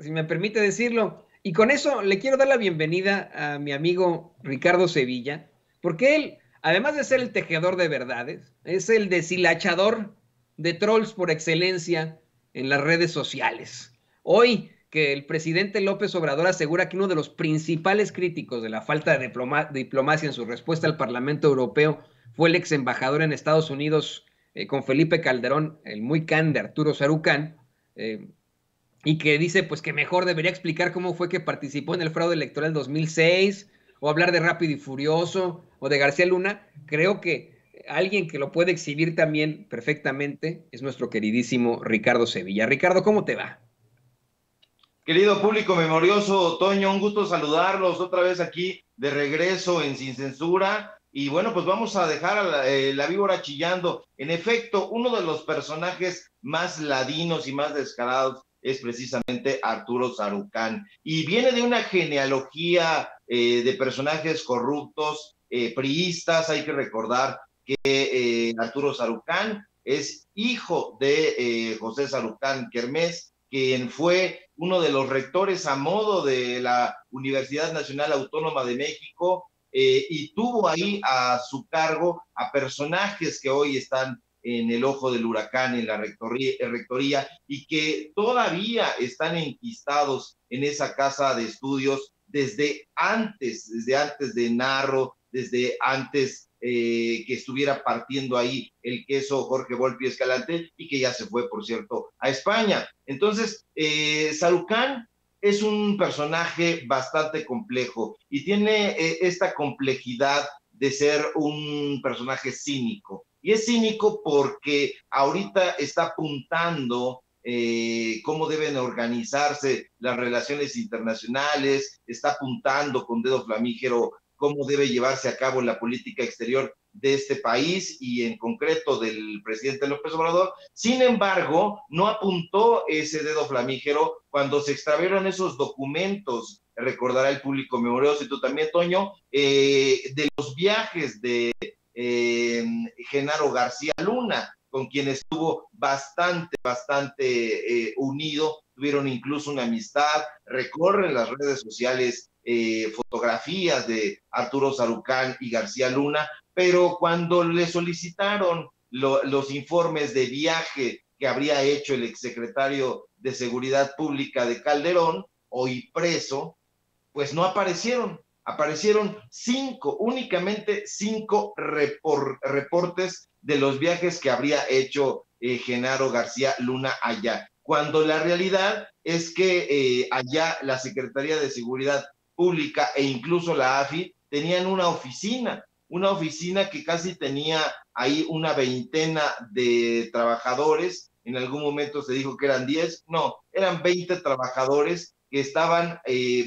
si me permite decirlo. Y con eso le quiero dar la bienvenida a mi amigo Ricardo Sevilla, porque él, además de ser el tejedor de verdades, es el deshilachador de trolls por excelencia en las redes sociales. Hoy que el presidente López Obrador asegura que uno de los principales críticos de la falta de diplomacia en su respuesta al Parlamento Europeo fue el ex embajador en Estados Unidos con Felipe Calderón, el muy can de Arturo Sarucán, eh, y que dice pues que mejor debería explicar cómo fue que participó en el fraude electoral 2006 o hablar de Rápido y Furioso o de García Luna. Creo que alguien que lo puede exhibir también perfectamente es nuestro queridísimo Ricardo Sevilla. Ricardo, ¿cómo te va? Querido público memorioso, Toño, un gusto saludarlos otra vez aquí de regreso en Sin Censura. Y bueno, pues vamos a dejar a la víbora chillando. En efecto, uno de los personajes más ladinos y más descarados es precisamente Arturo Sarucán. Y viene de una genealogía de personajes corruptos, priistas. Hay que recordar que Arturo Sarucán es hijo de José Sarucán Kermés, quien fue uno de los rectores a modo de la Universidad Nacional Autónoma de México, y tuvo ahí a su cargo a personajes que hoy están en el ojo del huracán en la rectoría y que todavía están enquistados en esa casa de estudios desde antes de Narro, desde antes que estuviera partiendo ahí el queso Jorge Volpi Escalante, y que ya se fue, por cierto, a España. Entonces, Sarucán es un personaje bastante complejo y tiene esta complejidad de ser un personaje cínico. Y es cínico porque ahorita está apuntando cómo deben organizarse las relaciones internacionales, está apuntando con dedo flamígero cómo debe llevarse a cabo la política exterior de este país y en concreto del presidente López Obrador. Sin embargo, no apuntó ese dedo flamígero cuando se extraviaron esos documentos, recordará el público memorioso y tú también, Toño, de los viajes de Genaro García Luna, con quien estuvo bastante unido, tuvieron incluso una amistad, recorren las redes sociales fotografías de Arturo Sarucán y García Luna, pero cuando le solicitaron los informes de viaje que habría hecho el exsecretario de Seguridad Pública de Calderón, hoy preso, pues no aparecieron. Aparecieron únicamente cinco reportes de los viajes que habría hecho Genaro García Luna allá, cuando la realidad es que allá la Secretaría de Seguridad Pública e incluso la AFI tenían una oficina que casi tenía ahí una veintena de trabajadores. En algún momento se dijo que eran 10, no, eran 20 trabajadores que estaban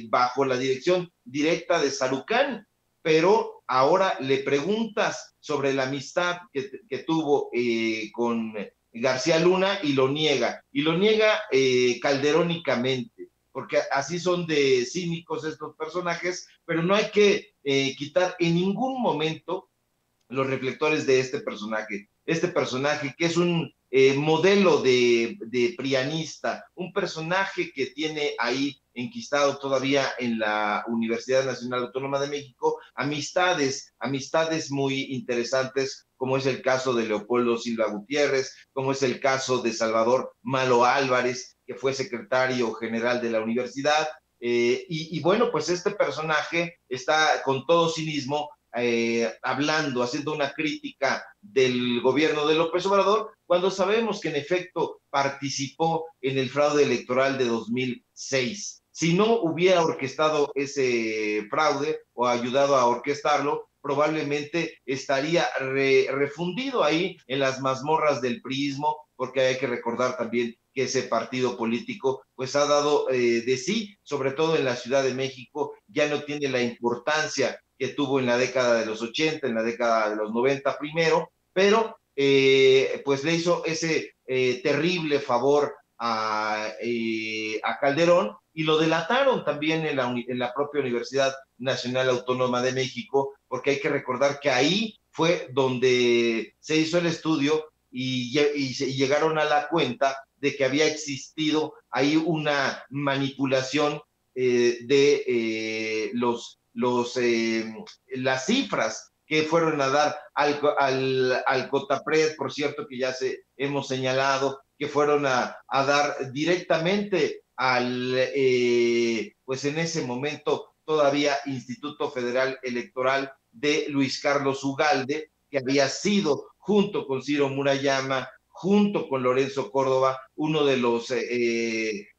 bajo la dirección directa de Sarucán, pero ahora le preguntas sobre la amistad que tuvo con García Luna y lo niega calderónicamente, porque así son de cínicos estos personajes, pero no hay que quitar en ningún momento los reflectores de este personaje que es un modelo de prianista, un personaje que tiene ahí enquistado todavía en la Universidad Nacional Autónoma de México amistades muy interesantes, como es el caso de Leopoldo Silva Gutiérrez, como es el caso de Salvador Malo Álvarez, que fue secretario general de la universidad, y bueno, pues este personaje está con todo cinismo hablando, haciendo una crítica del gobierno de López Obrador, cuando sabemos que en efecto participó en el fraude electoral de 2006. Si no hubiera orquestado ese fraude o ayudado a orquestarlo, probablemente estaría refundido ahí en las mazmorras del priismo, porque hay que recordar también que ese partido político pues ha dado de sí, sobre todo en la Ciudad de México, ya no tiene la importancia que tuvo en la década de los 80, en la década de los 90 primero, pero pues le hizo ese terrible favor a Calderón, y lo delataron también en la propia Universidad Nacional Autónoma de México, porque hay que recordar que ahí fue donde se hizo el estudio y llegaron a la cuenta de que había existido ahí una manipulación las cifras que fueron a dar al Cotapred, por cierto, que ya hemos señalado, que fueron a dar directamente pues en ese momento todavía Instituto Federal Electoral de Luis Carlos Ugalde, que había sido, junto con Ciro Murayama, junto con Lorenzo Córdoba, uno de los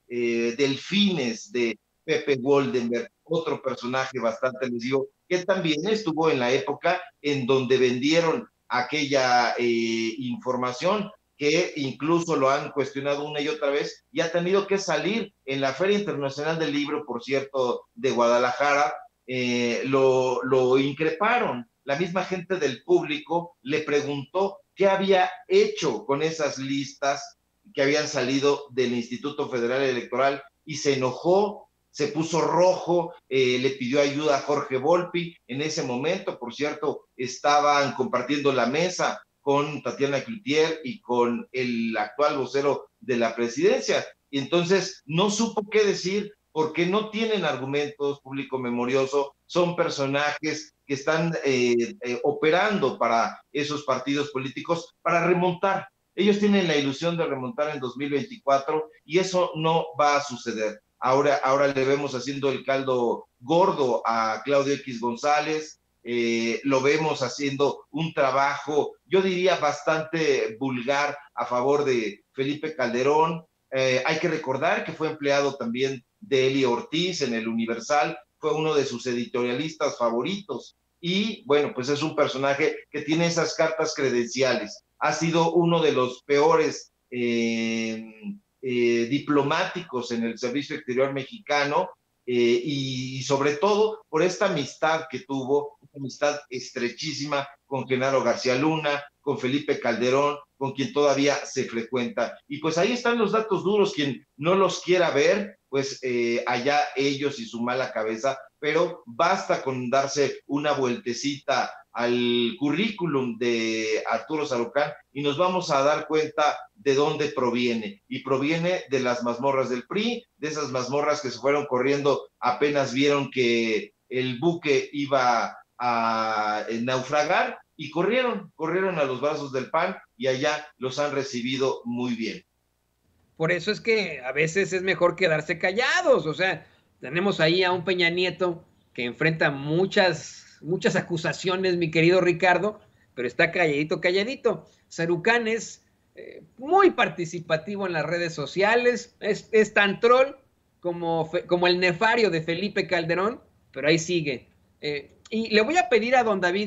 delfines de Pepe Goldenberg, otro personaje bastante lesivo, que también estuvo en la época en donde vendieron aquella información, que incluso lo han cuestionado una y otra vez, y ha tenido que salir en la Feria Internacional del Libro, por cierto, de Guadalajara. Lo increparon. La misma gente del público le preguntó qué había hecho con esas listas que habían salido del Instituto Federal Electoral, y se enojó, se puso rojo, le pidió ayuda a Jorge Volpi. En ese momento, por cierto, estaban compartiendo la mesa con Tatiana Cloutier y con el actual vocero de la presidencia. Y entonces no supo qué decir, porque no tienen argumentos, público memorioso, son personajes que están operando para esos partidos políticos para remontar. Ellos tienen la ilusión de remontar en 2024 y eso no va a suceder. Ahora le vemos haciendo el caldo gordo a Claudio X González, lo vemos haciendo un trabajo, yo diría, bastante vulgar a favor de Felipe Calderón. Hay que recordar que fue empleado también de Eli Ortiz en el Universal, fue uno de sus editorialistas favoritos, y bueno, pues es un personaje que tiene esas cartas credenciales. Ha sido uno de los peores diplomáticos en el servicio exterior mexicano, y sobre todo por esta amistad que tuvo, una amistad estrechísima con Genaro García Luna, con Felipe Calderón, con quien todavía se frecuenta. Y pues ahí están los datos duros. Quien no los quiera ver, pues allá ellos y su mala cabeza, pero basta con darse una vueltecita al currículum de Arturo Sarucán y nos vamos a dar cuenta de dónde proviene. Y proviene de las mazmorras del PRI, de esas mazmorras que se fueron corriendo apenas vieron que el buque iba a naufragar, y corrieron a los brazos del PAN, y allá los han recibido muy bien. Por eso es que a veces es mejor quedarse callados. O sea, tenemos ahí a un Peña Nieto que enfrenta muchas acusaciones, mi querido Ricardo, pero está calladito. Sarucán es muy participativo en las redes sociales, es tan troll como el nefario de Felipe Calderón, pero ahí sigue. Y le voy a pedir a don David